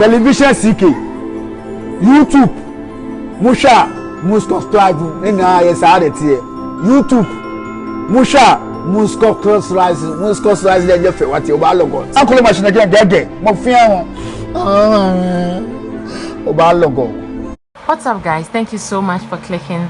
television CK, YouTube, Musha, subscribe, yes, I had YouTube, Musha, cross rise, what you are logo. Uncle Machine again, Mofia, logo. What's up, guys? Thank you so much for clicking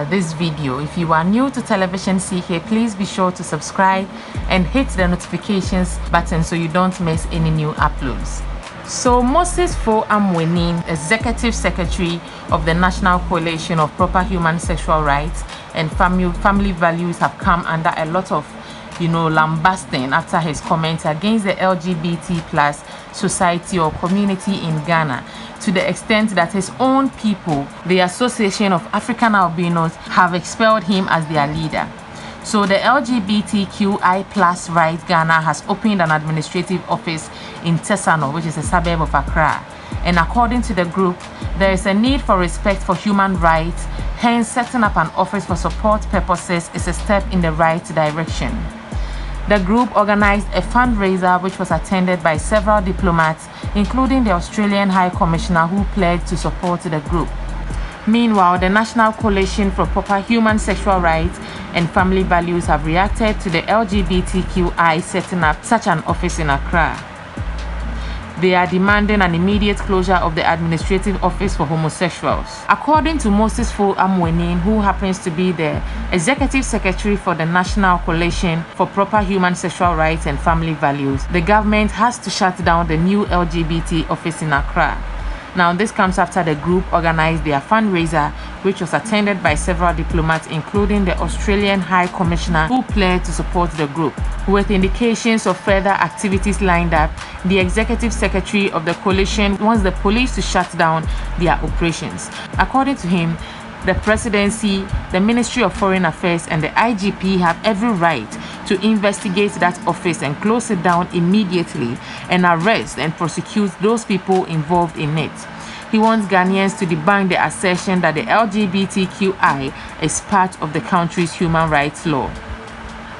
this video. If you are new to Television CK, please be sure to subscribe and hit the notifications button so you don't miss any new uploads. So Group-Foh Amoaning, Executive Secretary of the National Coalition of Proper Human Sexual Rights and Family Values, have come under a lot of lambasting after his comments against the LGBT plus society or community in Ghana, to the extent that his own people, the Association of African Albinos, have expelled him as their leader. So the LGBTQI plus Rights Ghana has opened an administrative office in Tesano, which is a suburb of Accra. And according to the group, there is a need for respect for human rights, hence setting up an office for support purposes is a step in the right direction. The group organized a fundraiser which was attended by several diplomats, including the Australian High Commissioner, who pledged to support the group. Meanwhile, the National Coalition for Proper Human Sexual Rights and Family Values have reacted to the LGBTQI setting up such an office in Accra. They are demanding an immediate closure of the administrative office for homosexuals. According to Group-Foh Amoaning, who happens to be the Executive Secretary for the National Coalition for Proper Human Sexual Rights and Family Values, the government has to shut down the new LGBT office in Accra. Now, this comes after the group organized their fundraiser, which was attended by several diplomats, including the Australian High Commissioner, who pledged to support the group. With indications of further activities lined up, the Executive Secretary of the coalition wants the police to shut down their operations. According to him, the presidency, the Ministry of Foreign Affairs, and the IGP have every right to investigate that office and close it down immediately and arrest and prosecute those people involved in it. He wants Ghanaians to debunk the assertion that the LGBTQI is part of the country's human rights law.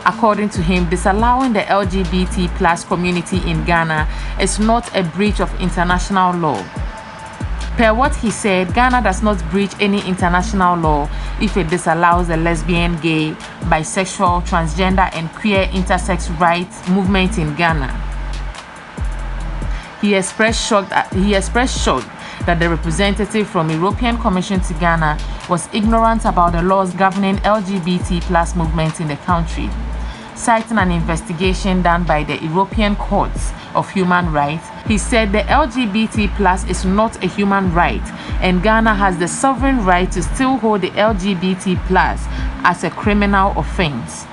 According to him, disallowing the LGBT plus community in Ghana is not a breach of international law. Per what he said, Ghana does not breach any international law if it disallows the lesbian, gay, bisexual, transgender, and queer intersex rights movement in Ghana. He expressed shock that the representative from European Commission to Ghana was ignorant about the laws governing LGBT plus movement in the country. Citing an investigation done by the European Courts of Human Rights, he said the LGBT plus is not a human right, and Ghana has the sovereign right to still hold the LGBT plus as a criminal offense.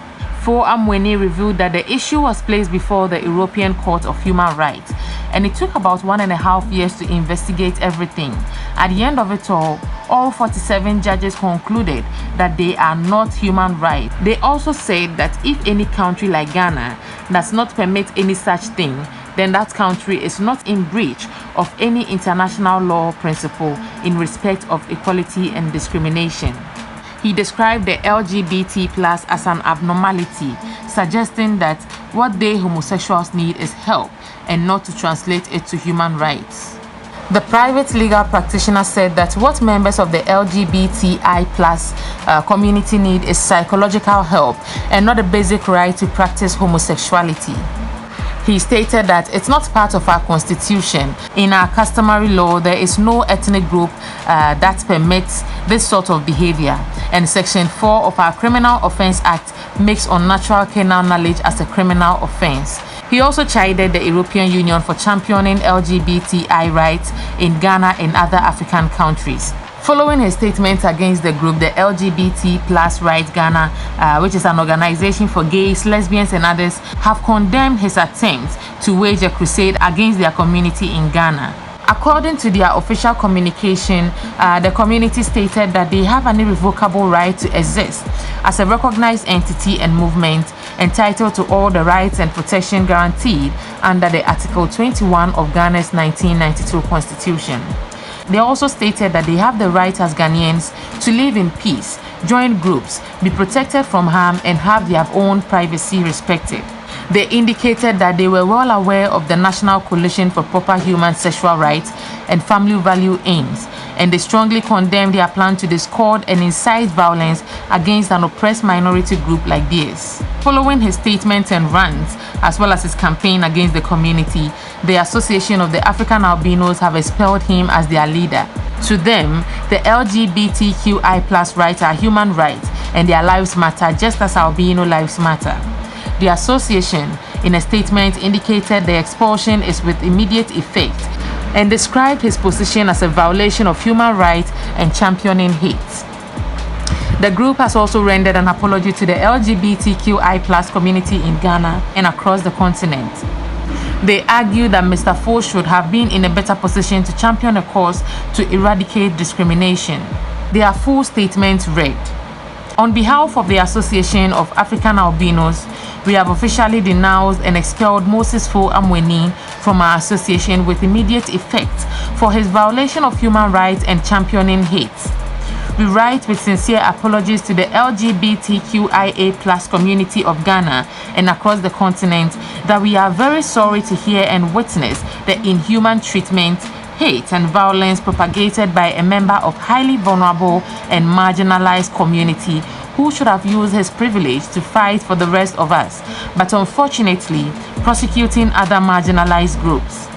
Group-Foh Amoaning revealed that the issue was placed before the European Court of Human Rights, and it took about 1.5 years to investigate everything. At the end of it all 47 judges concluded that they are not human rights. They also said that if any country like Ghana does not permit any such thing, then that country is not in breach of any international law principle in respect of equality and discrimination. He described the LGBT plus as an abnormality, suggesting that what they homosexuals need is help and not to translate it to human rights. The private legal practitioner said that what members of the LGBTI plus community need is psychological help and not a basic right to practice homosexuality. He stated that it's not part of our constitution. In our customary law, there is no ethnic group that permits this sort of behavior, and Section 4 of our Criminal Offence Act makes unnatural carnal knowledge as a criminal offence. He also chided the European Union for championing LGBTI rights in Ghana and other African countries. Following his statement against the group, the LGBT plus Rights Ghana, which is an organization for gays, lesbians, and others, have condemned his attempt to wage a crusade against their community in Ghana. According to their official communication, the community stated that they have an irrevocable right to exist as a recognized entity and movement entitled to all the rights and protection guaranteed under the Article 21 of Ghana's 1992 Constitution. They also stated that they have the right as Ghanaians to live in peace, join groups, be protected from harm, and have their own privacy respected. They indicated that they were well aware of the National Coalition for Proper Human Sexual Rights and Family Value aims, and they strongly condemned their plan to discord and incite violence against an oppressed minority group like theirs. Following his statements and rants, as well as his campaign against the community, the Association of the African Albinos have expelled him as their leader. To them, the LGBTQI+ rights are human rights and their lives matter just as albino lives matter. The association, in a statement, indicated the expulsion is with immediate effect and described his position as a violation of human rights and championing hate. The group has also rendered an apology to the LGBTQI+ community in Ghana and across the continent. They argue that Mr. Foh should have been in a better position to champion a cause to eradicate discrimination. Their full statement read, "On behalf of the Association of African Albinos, we have officially denounced and expelled Moses Foh Amoaning from our association with immediate effect for his violation of human rights and championing hate. We write with sincere apologies to the LGBTQIA+ community of Ghana and across the continent that we are very sorry to hear and witness the inhuman treatment, hate and violence propagated by a member of highly vulnerable and marginalized community who should have used his privilege to fight for the rest of us, but unfortunately prosecuting other marginalized groups.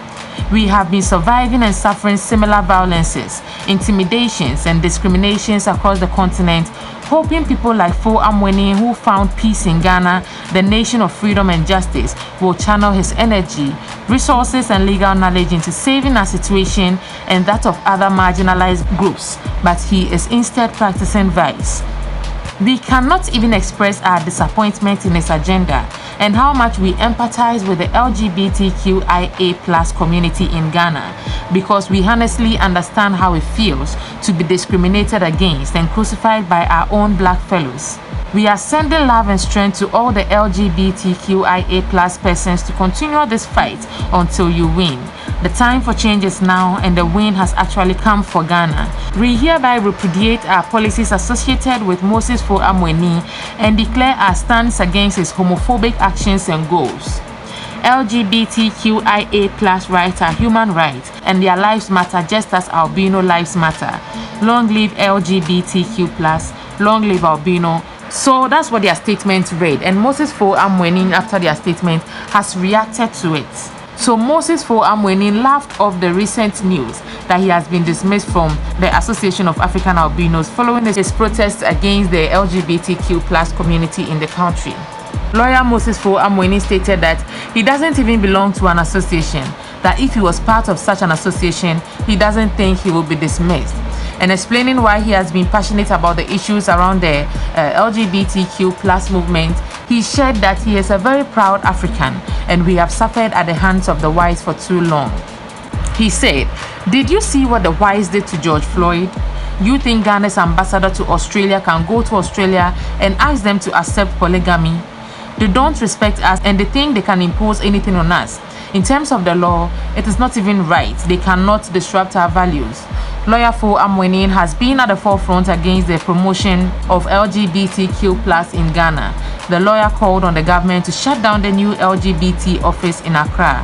We have been surviving and suffering similar violences, intimidations, and discriminations across the continent, hoping people like Foh Amoaning, who found peace in Ghana, the nation of freedom and justice, will channel his energy, resources, and legal knowledge into saving our situation and that of other marginalized groups, but he is instead practicing vice. We cannot even express our disappointment in his agenda and how much we empathize with the LGBTQIA+ community in Ghana, because we honestly understand how it feels to be discriminated against and crucified by our own black fellows. We are sending love and strength to all the LGBTQIA+ persons to continue this fight until you win. The time for change is now, and the win has actually come for Ghana. We hereby repudiate our policies associated with Moses Foh Amoaning and declare our stance against his homophobic actions and goals. LGBTQIA+ rights are human rights, and their lives matter just as albino lives matter. Long live LGBTQ+, long live albino. So that's what their statement read, and Moses Foh Amoaning, after their statement, has reacted to it. So Moses Foh Amoaning laughed off the recent news that he has been dismissed from the Association of African Albinos following his protests against the LGBTQ+ community in the country. Lawyer Moses Foh Amoaning stated that he doesn't even belong to an association, that if he was part of such an association, he doesn't think he will be dismissed. And explaining why he has been passionate about the issues around the LGBTQ+ movement, he shared that he is a very proud African and we have suffered at the hands of the whites for too long. He said, "Did you see what the whites did to George Floyd? You think Ghana's ambassador to Australia can go to Australia and ask them to accept polygamy? They don't respect us and they think they can impose anything on us. In terms of the law, it is not even right. They cannot disrupt our values." Lawyer Foh Amoaning has been at the forefront against the promotion of LGBTQ+ in Ghana. The lawyer called on the government to shut down the new LGBT office in Accra.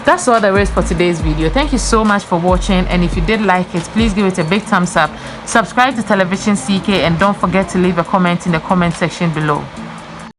That's all there is for today's video. Thank you so much for watching, and if you did like it, please give it a big thumbs up, subscribe to Television CK, and don't forget to leave a comment in the comment section below.